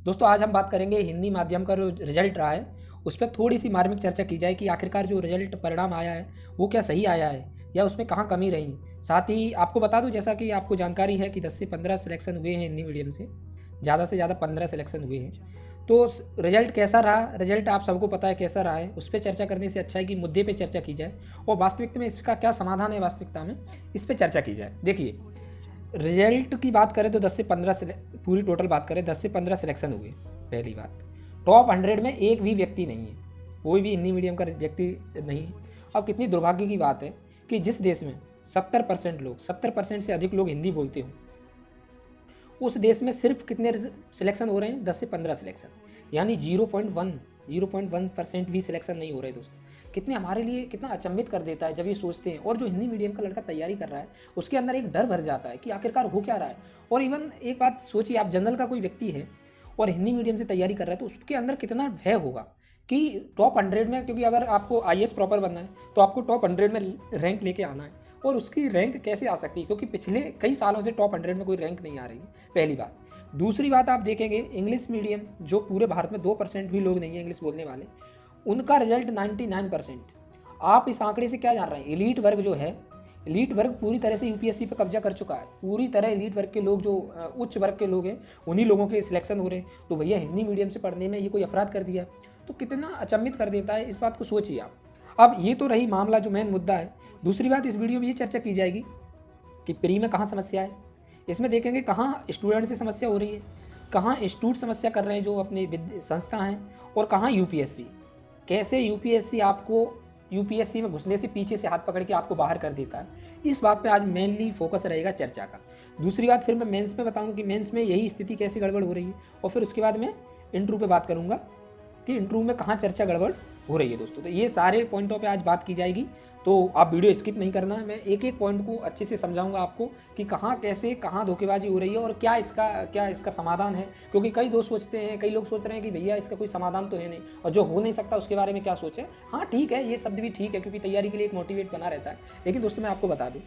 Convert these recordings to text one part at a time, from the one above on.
दोस्तों आज हम बात करेंगे हिंदी माध्यम का जो रिजल्ट रहा है उस पर थोड़ी सी मार्मिक चर्चा की जाए कि आखिरकार जो रिजल्ट परिणाम आया है वो क्या सही आया है या उसमें कहाँ कमी रही। साथ ही आपको बता दूं, जैसा कि आपको जानकारी है कि 10 से 15 सिलेक्शन हुए हैं हिंदी मीडियम से ज़्यादा 15 सिलेक्शन हुए हैं। तो रिजल्ट कैसा रहा, रिजल्ट आप सबको पता है कैसा रहा है। उस पर चर्चा करने से अच्छा है कि मुद्दे पे चर्चा की जाए और वास्तविकता में इसका क्या समाधान है, वास्तविकता में इस पर चर्चा की जाए। देखिए, रिजल्ट की बात करें तो 10 से 15 पूरी टोटल बात करें 10 से 15 सिलेक्शन हुए। पहली बात, टॉप 100 में एक भी व्यक्ति नहीं है, कोई भी हिंदी मीडियम का व्यक्ति नहीं है। अब कितनी दुर्भाग्य की बात है कि जिस देश में 70% से अधिक लोग हिंदी बोलते हो, उस देश में सिर्फ कितने सिलेक्शन हो रहे हैं, 10 से 15 सिलेक्शन, यानी 0.1% भी सिलेक्शन नहीं हो रहे। दोस्तों कितने हमारे लिए कितना अचंभित कर देता है जब ये सोचते हैं। और जो हिंदी मीडियम का लड़का तैयारी कर रहा है उसके अंदर एक डर भर जाता है कि आखिरकार हो क्या रहा है। और इवन एक बात सोचिए, आप जनरल का कोई व्यक्ति है और हिंदी मीडियम से तैयारी कर रहा है तो उसके अंदर कितना भय होगा कि टॉप 100 में, क्योंकि अगर आपको IAS प्रॉपर बनना है तो आपको टॉप 100 में रैंक लेके आना है। और उसकी रैंक कैसे आ सकती है, क्योंकि पिछले कई सालों से टॉप 100 में कोई रैंक नहीं आ रही है, पहली बात। दूसरी बात, आप देखेंगे इंग्लिश मीडियम, जो पूरे भारत में 2% भी लोग नहीं है इंग्लिश बोलने वाले, उनका रिजल्ट 99%। आप इस आंकड़े से क्या जान रहे हैं, एलीट वर्ग जो है, एलीट वर्ग पूरी तरह से UPSC पर कब्जा कर चुका है। पूरी तरह एलीट वर्ग के लोग, जो उच्च वर्ग के लोग हैं, उन्हीं लोगों के सिलेक्शन हो रहे हैं। तो भैया हिंदी मीडियम से पढ़ने में ये कोई अपराध कर दिया, तो कितना अचंभित कर देता है, इस बात को सोचिए आप। अब ये तो रही मामला जो मेन मुद्दा है। दूसरी बात, इस वीडियो में ये चर्चा की जाएगी कि प्री में कहाँ समस्या है। इसमें देखेंगे कहाँ स्टूडेंट से समस्या हो रही है, कहाँ इंस्टीट्यूट समस्या कर रहे हैं जो अपने संस्था हैं, और कहाँ UPSC, कैसे UPSC आपको UPSC में घुसने से पीछे से हाथ पकड़ के आपको बाहर कर देता है। इस बात पे आज मेनली फोकस रहेगा चर्चा का। दूसरी बात फिर मैं मेंस में बताऊंगा कि मेंस में यही स्थिति कैसे गड़बड़ हो रही है, और फिर उसके बाद मैं इंटरव्यू पे बात करूंगा कि इंटरव्यू में कहाँ चर्चा गड़बड़ हो रही है। दोस्तों तो ये सारे पॉइंटों पे आज बात की जाएगी, तो आप वीडियो स्किप नहीं करना है। मैं एक एक पॉइंट को अच्छे से समझाऊंगा आपको कि कहाँ कैसे कहाँ धोखेबाजी हो रही है और क्या इसका समाधान है। क्योंकि कई दोस्त सोचते हैं, कई लोग सोच रहे हैं कि भैया इसका कोई समाधान तो है नहीं, और जो हो नहीं सकता उसके बारे में क्या सोचें। हाँ ठीक है, ये शब्द भी ठीक है, क्योंकि तैयारी के लिए एक मोटिवेट बना रहता है। लेकिन दोस्तों मैं आपको बता दूँ,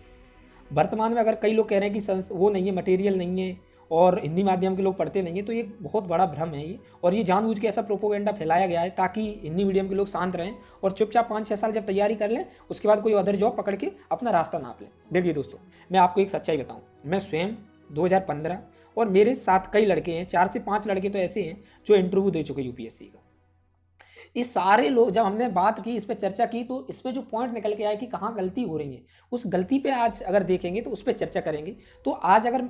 वर्तमान में अगर कई लोग कह रहे हैं कि वो नहीं है, मटेरियल नहीं है और हिंदी माध्यम के लोग पढ़ते नहीं है, तो ये बहुत बड़ा भ्रम है ये। और ये जानबूझ के ऐसा प्रोपोगेंडा फैलाया गया है ताकि हिंदी मीडियम के लोग शांत रहें और चुपचाप 5-6 साल जब तैयारी कर लें, उसके बाद कोई अदर जॉब पकड़ के अपना रास्ता नाप लें। देखिए दोस्तों, मैं आपको एक सच्चाई बताऊँ, मैं स्वयं 2015 और मेरे साथ कई लड़के हैं, 4 से 5 लड़के तो ऐसे हैं जो इंटरव्यू दे चुके UPSC का। इस सारे लोग, जब हमने बात की, इस पर चर्चा की, तो इसमें जो पॉइंट निकल के आया कि कहाँ गलती हो रही है, उस गलती पे आज अगर देखेंगे तो उस पर चर्चा करेंगे। तो आज अगर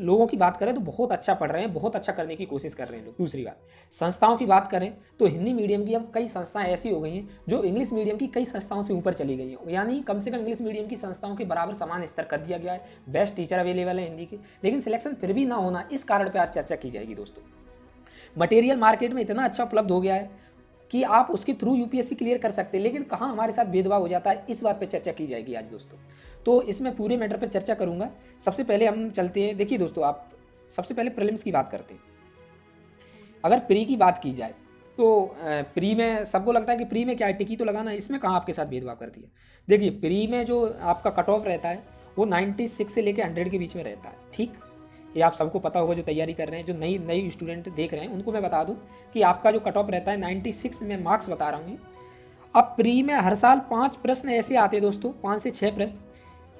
लोगों की बात करें तो बहुत अच्छा पढ़ रहे हैं, बहुत अच्छा करने की कोशिश कर रहे हैं लोग। दूसरी बात, संस्थाओं की बात करें तो हिंदी मीडियम की अब कई संस्थाएं ऐसी हो गई हैं जो इंग्लिश मीडियम की कई संस्थाओं से ऊपर चली गई हैं, यानी कम से कम इंग्लिश मीडियम की संस्थाओं के बराबर समान स्तर कर दिया गया है। बेस्ट टीचर अवेलेबल है हिंदी के, लेकिन सिलेक्शन फिर भी ना होना, इस कारण पर आज चर्चा की जाएगी। दोस्तों मटेरियल मार्केट में इतना अच्छा उपलब्ध हो गया है कि आप उसके थ्रू UPSC क्लियर कर सकते हैं, लेकिन कहाँ हमारे साथ भेदभाव हो जाता है, इस बात पे चर्चा की जाएगी आज दोस्तों। तो इसमें पूरे मैटर पे चर्चा करूंगा। सबसे पहले हम चलते हैं, देखिए दोस्तों, आप सबसे पहले प्रीलिम्स की बात करते हैं। अगर प्री की बात की जाए तो प्री में सबको लगता है कि प्री में क्या है, टिकी तो लगाना, इसमें कहाँ आपके साथ भेदभाव कर दिया। देखिए, प्री में जो आपका कट ऑफ रहता है वो 96 से लेकर 100 के बीच में रहता है। ठीक, ये आप सबको पता होगा, जो तैयारी कर रहे हैं, जो नई स्टूडेंट देख रहे हैं, उनको मैं बता दूं कि आपका जो कट ऑफ रहता है 96 में, मार्क्स बता रहा हूँ। अब प्री में हर साल 5 प्रश्न ऐसे आते हैं दोस्तों, 5 से 6 प्रश्न,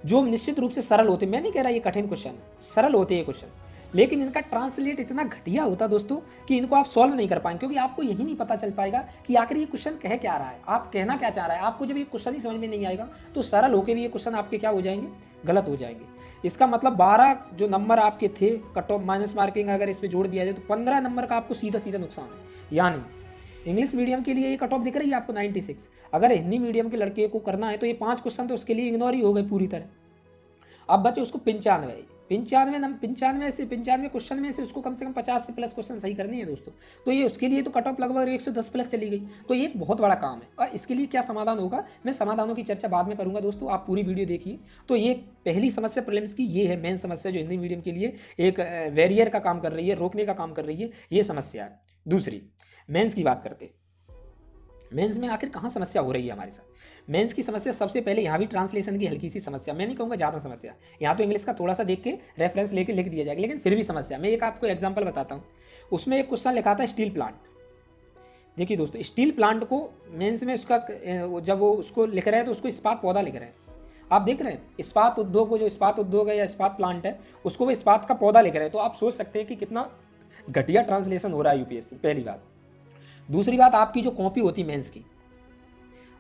जो निश्चित रूप से सरल होते हैं। मैं नहीं कह रहा ये कठिन क्वेश्चन है, सरल होते हैं ये क्वेश्चन, लेकिन इनका ट्रांसलेट इतना घटिया होता है दोस्तों कि इनको आप सॉल्व नहीं कर पाएंगे, क्योंकि आपको यही नहीं पता चल पाएगा कि आखिर ये क्वेश्चन कह क्या रहा है, आप कहना क्या चाह रहा है। आपको जब ये क्वेश्चन ही समझ में नहीं आएगा तो सरल होकर भी ये क्वेश्चन आपके क्या हो जाएंगे, गलत हो जाएंगे। इसका मतलब 12 जो नंबर आपके थे कट ऑफ माइनस मार्किंग अगर इस पर जोड़ दिया जाए तो 15 नंबर का आपको सीधा सीधा नुकसान है। यानी इंग्लिश मीडियम के लिए ये कट ऑफ दिख रही है आपको 96, अगर हिंदी मीडियम के लड़के को करना है तो ये 5 क्वेश्चन तो उसके लिए इग्नोर ही हो गए पूरी तरह। अब बचे उसको 95 क्वेश्चन में से उसको कम से कम 50 से प्लस क्वेश्चन सही करने हैं दोस्तों। तो ये उसके लिए तो कट ऑफ लगभग 110 प्लस चली गई। तो ये एक बहुत बड़ा काम है, और इसके लिए क्या समाधान होगा, मैं समाधानों की चर्चा बाद में करूंगा दोस्तों, आप पूरी वीडियो देखिए। तो ये पहली समस्या प्रीलिम्स की, ये है मेन समस्या जो हिंदी मीडियम के लिए एक बैरियर का काम कर रही है, रोकने का काम कर रही है, ये समस्या है। दूसरी, मेंस की बात करते हैं। मेंस में आखिर कहाँ समस्या हो रही है हमारे साथ। मेंस की समस्या सबसे पहले यहाँ भी ट्रांसलेशन की हल्की सी समस्या, मैं नहीं कहूँगा ज़्यादा समस्या, यहाँ तो इंग्लिश का थोड़ा सा देख के रेफरेंस लेके लिख दिया जाएगा, लेकिन फिर भी समस्या। मैं एक आपको एग्जाम्पल बताता हूँ। उसमें एक क्वेश्चन लिखा था स्टील प्लांट। देखिए दोस्तों, स्टील प्लांट को मेंस में उसका जब वो उसको लिख रहे हैं तो उसको इस्पात पौधा लिख रहे हैं। आप देख रहे हैं इस्पात उद्योग को, जो इस्पात उद्योग है या इस्पात प्लांट है उसको वो इस्पात का पौधा लिख रहे हैं। तो आप सोच सकते हैं कि कितना घटिया ट्रांसलेशन हो रहा है यूपीएससी। पहली बात। दूसरी बात, आपकी जो कॉपी होती मेंस की,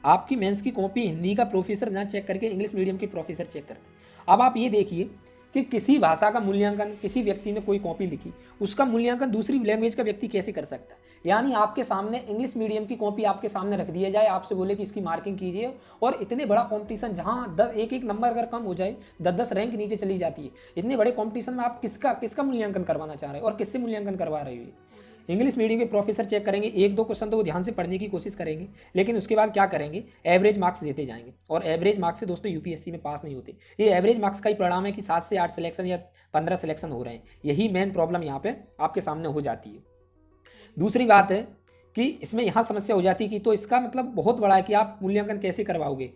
आपकी मेंस की कॉपी हिंदी का प्रोफेसर ना चेक करके इंग्लिश मीडियम के प्रोफेसर चेक करते। अब आप ये देखिए कि किसी भाषा का मूल्यांकन किसी व्यक्ति ने कोई कॉपी लिखी, उसका मूल्यांकन दूसरी लैंग्वेज का व्यक्ति कैसे कर सकता है। यानी आपके सामने इंग्लिश मीडियम की कॉपी आपके सामने रख दिया जाए, आपसे बोले कि इसकी मार्किंग कीजिए, और इतने बड़ा कंपटीशन जहां एक एक नंबर अगर कम हो जाए 10-10 रैंक नीचे चली जाती है, इतने बड़े कंपटीशन में आप किसका मूल्यांकन करवाना चाह रहे हैं और किससे मूल्यांकन करवा रहे हो। इंग्लिश मीडियम के प्रोफेसर चेक करेंगे, एक दो क्वेश्चन तो वो ध्यान से पढ़ने की कोशिश करेंगे, लेकिन उसके बाद क्या करेंगे, एवरेज मार्क्स देते जाएंगे। और एवरेज मार्क्स से दोस्तों यूपीएससी में पास नहीं होते। ये एवरेज मार्क्स का ही परिणाम है कि 7 से 8 सिलेक्शन या 15 सिलेक्शन हो रहे हैं। यही मेन प्रॉब्लम यहाँ पे आपके सामने हो जाती है। दूसरी बात है कि इसमें यहाँ समस्या हो जाती है कि तो इसका मतलब बहुत बड़ा है कि आप मूल्यांकन कैसे करवाओगे।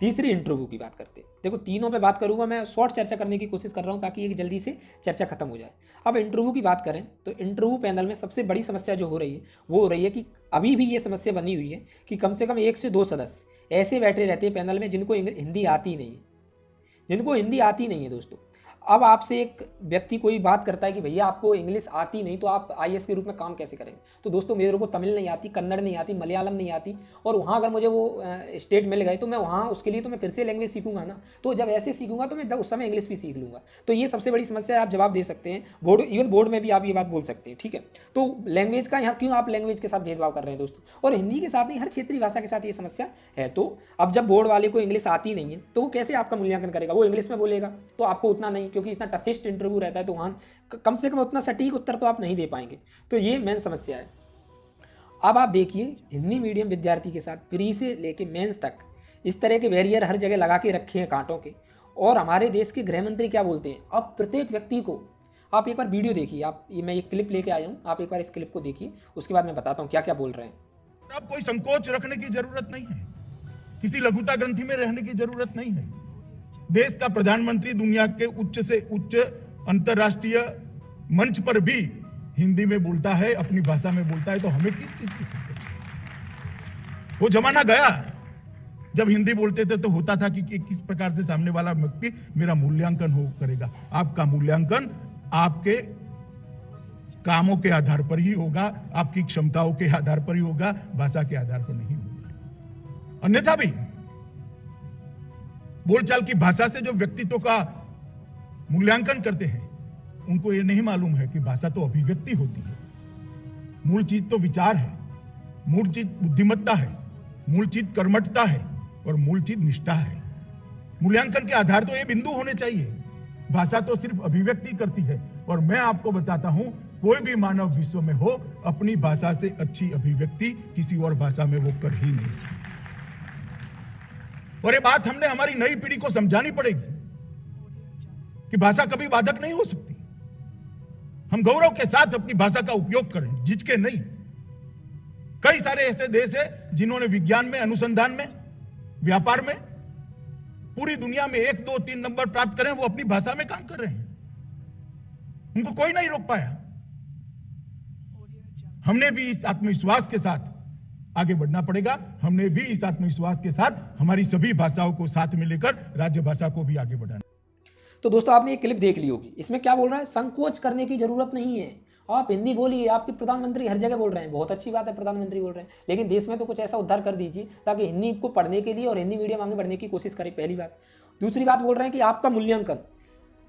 तीसरी, इंटरव्यू की बात करते हैं। देखो तीनों पे बात करूंगा, मैं शॉर्ट चर्चा करने की कोशिश कर रहा हूँ ताकि ये जल्दी से चर्चा खत्म हो जाए। अब इंटरव्यू की बात करें तो इंटरव्यू पैनल में सबसे बड़ी समस्या जो हो रही है वो हो रही है कि अभी भी ये समस्या बनी हुई है कि कम से कम 1 से 2 सदस्य ऐसे बैठे रहते हैं पैनल में जिनको हिंदी आती नहीं है, जिनको हिंदी आती नहीं है दोस्तों। अब आपसे एक व्यक्ति कोई बात करता है कि भैया आपको इंग्लिश आती नहीं तो आप आईएएस के रूप में काम कैसे करेंगे। तो दोस्तों मेरे को तमिल नहीं आती, कन्नड़ नहीं आती, मलयालम नहीं आती, और वहाँ अगर मुझे वो स्टेट मिल गए तो मैं वहाँ उसके लिए तो मैं फिर से लैंग्वेज सीखूंगा ना। तो जब ऐसे सीखूंगा तो मैं उस समय इंग्लिश भी सीख लूँगा। तो ये सबसे बड़ी समस्या है। आप जवाब दे सकते हैं, बोर्ड इवन बोर्ड में भी आप ये बात बोल सकते हैं, ठीक है। तो लैंग्वेज का यहाँ क्यों आप लैंग्वेज के साथ भेदभाव कर रहे हैं दोस्तों, और हिंदी के साथ नहीं हर क्षेत्रीय भाषा के साथ ये समस्या है। तो अब जब बोर्ड वाले को इंग्लिश आती नहीं है तो वो कैसे आपका मूल्यांकन करेगा, वो इंग्लिश में बोलेगा तो आपको उतना नहीं, क्योंकि इतना टफेस्ट इंटरव्यू रहता है तो वहाँ कम से कम उतना सटीक उत्तर तो आप नहीं दे पाएंगे। तो ये मेन समस्या है। अब आप देखिए हिंदी मीडियम विद्यार्थी के साथ प्री से लेके मेंस तक इस तरह के बैरियर हर जगह लगा के रखे हैं कांटों के। और हमारे देश के गृह मंत्री क्या बोलते हैं, अब प्रत्येक व्यक्ति को, आप एक बार वीडियो देखिए, आप ये मैं एक क्लिप लेके आया हूँ, आप एक बार इस क्लिप को देखिए, उसके बाद मैं बताता हूँ क्या क्या बोल रहे हैं। अब कोई संकोच रखने की जरूरत नहीं है, किसी लघुता ग्रंथि में रहने की जरूरत नहीं है। देश का प्रधानमंत्री दुनिया के उच्च से उच्च अंतरराष्ट्रीय मंच पर भी हिंदी में बोलता है, अपनी भाषा में बोलता है, तो हमें किस चीज की चिंता है। वो जमाना गया जब हिंदी बोलते थे तो होता था कि किस प्रकार से सामने वाला व्यक्ति मेरा मूल्यांकन हो करेगा। आपका मूल्यांकन आपके कामों के आधार पर ही होगा, आपकी क्षमताओं के आधार पर ही होगा, भाषा के आधार पर नहीं होगा। अन्यथा भी बोलचाल की भाषा से जो व्यक्तित्व का मूल्यांकन करते हैं उनको ये नहीं मालूम है कि भाषा तो अभिव्यक्ति होती है। मूल चीज तो विचार है, मूल चीज बुद्धिमत्ता है, मूल चीज कर्मठता है और मूल चीज निष्ठा है। मूल्यांकन के आधार तो ये बिंदु होने चाहिए। भाषा तो सिर्फ अभिव्यक्ति करती है, और मैं आपको बताता हूं कोई भी मानव विश्व में हो अपनी भाषा से अच्छी अभिव्यक्ति किसी और भाषा में वो कर ही नहीं सकता। और ये बात हमने हमारी नई पीढ़ी को समझानी पड़ेगी कि भाषा कभी बाधक नहीं हो सकती। हम गौरव के साथ अपनी भाषा का उपयोग करें, झिझके नहीं। कई सारे ऐसे देश हैं जिन्होंने विज्ञान में, अनुसंधान में, व्यापार में पूरी दुनिया में 1, 2, 3 नंबर प्राप्त करें, वो अपनी भाषा में काम कर रहे हैं, उनको कोई नहीं रोक पाया। हमने भी इस आत्मविश्वास के साथ आगे बढ़ना पड़ेगा। हमने भी इस आत्मविश्वास के साथ हमारी सभी भाषाओं को साथ में लेकर राज्य भाषा को भी आगे बढ़ाना। तो दोस्तों आपने ये क्लिप देख ली होगी, इसमें क्या बोल रहा है, संकोच करने की जरूरत नहीं है, आप हिंदी बोलिए। आपके प्रधानमंत्री हर जगह बोल रहे हैं, बहुत अच्छी बात है प्रधानमंत्री बोल रहे हैं, लेकिन देश में तो कुछ ऐसा उद्धार कर दीजिए ताकि हिंदी को पढ़ने के लिए और हिंदी मीडियम आगे बढ़ने की कोशिश करें, पहली बात। दूसरी बात बोल रहे हैं कि आपका मूल्यांकन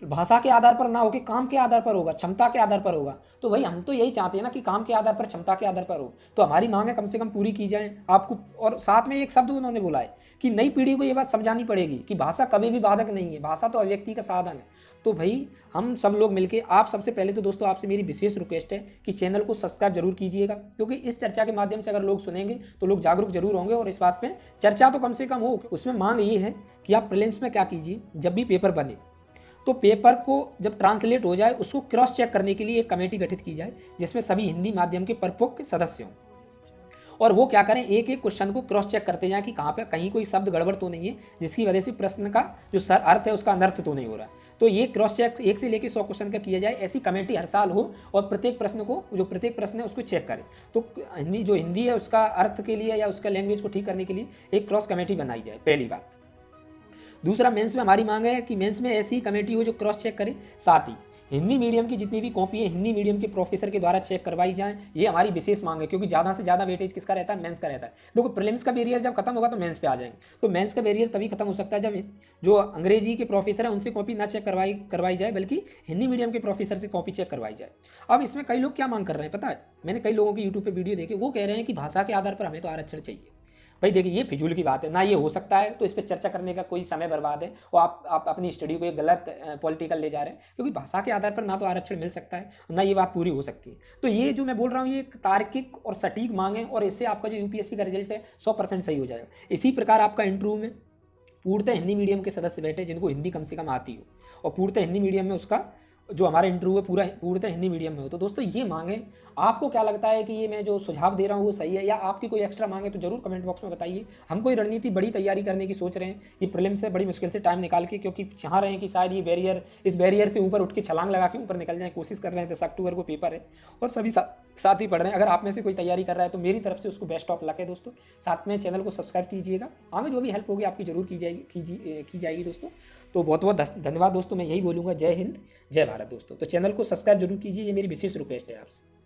भाषा के आधार पर ना हो कि काम के आधार पर होगा, क्षमता के आधार पर होगा। तो भाई हम तो यही चाहते हैं ना कि काम के आधार पर, क्षमता के आधार पर हो। तो हमारी मांग है कम से कम पूरी की जाए आपको। और साथ में एक शब्द उन्होंने बोला है कि नई पीढ़ी को ये बात समझानी पड़ेगी कि भाषा कभी भी बाधक नहीं है, भाषा तो अभिव्यक्ति का साधन है। तो भाई हम सब लोग मिलके, आप सबसे पहले तो दोस्तों आपसे मेरी विशेष रिक्वेस्ट है कि चैनल को सब्सक्राइब जरूर कीजिएगा, क्योंकि इस चर्चा के माध्यम से अगर लोग सुनेंगे तो लोग जागरूक जरूर होंगे और इस बात पे चर्चा तो कम से कम हो। उसमें मांग ये है कि आप प्रीलिम्स में क्या कीजिए, जब भी पेपर बने तो पेपर को जब ट्रांसलेट हो जाए उसको क्रॉस चेक करने के लिए एक कमेटी गठित की जाए जिसमें सभी हिंदी माध्यम के परिपक्व सदस्य हों। और वो क्या करें, एक एक क्वेश्चन को क्रॉस चेक करते जाएं कि कहाँ पे कहीं कोई शब्द गड़बड़ तो नहीं है जिसकी वजह से प्रश्न का जो सर अर्थ है उसका अनर्थ तो नहीं हो रहा। तो ये क्रॉस चेक 1 से लेकर 100 क्वेश्चन का किया जाए, ऐसी कमेटी हर साल हो और प्रत्येक प्रश्न को, जो प्रत्येक प्रश्न है उसको चेक करें। तो हिंदी है उसका अर्थ के लिए या उसका लैंग्वेज को ठीक करने के लिए एक क्रॉस कमेटी बनाई जाए, पहली बात। दूसरा, मेंस में हमारी मांग है कि मेंस में ऐसी कमेटी हो जो क्रॉस चेक करे। साथ ही हिंदी मीडियम की जितनी भी कॉपी है हिंदी मीडियम के प्रोफेसर के द्वारा चेक करवाई जाए, ये हमारी विशेष मांग है, क्योंकि ज़्यादा से ज़्यादा वेटेज किसका रहता है, मेंस का रहता है। देखो प्रीलिम्स का बैरियर जब खत्म होगा तो मेंस पे आ जाएंगे। तो मेंस का बैरियर तभी खत्म हो सकता है जब जो अंग्रेजी के प्रोफेसर है उनसे कॉपी ना चेक करवाई जाए, बल्कि हिंदी मीडियम के प्रोफेसर से कॉपी चेक करवाई जाए। अब इसमें कई लोग क्या मांग कर रहे हैं पता है, मैंने कई लोगों की यूट्यूब पर वीडियो देखे, वो कह रहे हैं कि भाषा के आधार पर हमें तो आरक्षण चाहिए। भाई देखिए, ये फिजूल की बात है, ना ये हो सकता है, तो इस पर चर्चा करने का कोई समय बर्बाद है और आप अपनी स्टडी को एक गलत पॉलिटिकल ले जा रहे हैं, क्योंकि भाषा के आधार पर ना तो आरक्षण मिल सकता है ना ये बात पूरी हो सकती है। तो ये जो मैं बोल रहा हूँ ये एक तार्किक और सटीक मांग है, और इससे आपका जो यूपीएससी का रिजल्ट है 100% सही हो जाएगा। इसी प्रकार आपका इंटरव्यू में पूर्णतः हिंदी मीडियम के सदस्य बैठे जिनको हिंदी कम से कम आती हो, और पूर्णतः हिंदी मीडियम में उसका जो हमारा इंटरव्यू है पूर्णतः हिंदी मीडियम में हो। तो दोस्तों ये मांगे, आपको क्या लगता है कि ये मैं जो सुझाव दे रहा हूँ वो सही है, या आपकी कोई एक्स्ट्रा मांगे तो जरूर कमेंट बॉक्स में बताइए। हम कोई रणनीति बड़ी तैयारी करने की सोच रहे हैं, ये प्रीलिम्स से बड़ी मुश्किल से टाइम निकाल के, क्योंकि चाह रहे हैं कि शायद ये इस बैरियर से ऊपर उठ के छलांग लगा के ऊपर निकल जाए, कोशिश कर रहे हैं। 10 अक्टूबर को पेपर है और सभी साथी पढ़ रहे हैं। अगर आप में से कोई तैयारी कर रहा है तो मेरी तरफ से उसको बेस्ट ऑफ लक है दोस्तों। साथ में चैनल को सब्सक्राइब कीजिएगा, आगे जो भी हेल्प होगी आपकी जरूर की जाएगी दोस्तों। तो बहुत बहुत धन्यवाद दोस्तों, मैं यही बोलूँगा, जय हिंद जय भारत दोस्तों। तो चैनल को सब्सक्राइब जरूर कीजिए, ये मेरी विशेष रिक्वेस्ट है आपसे।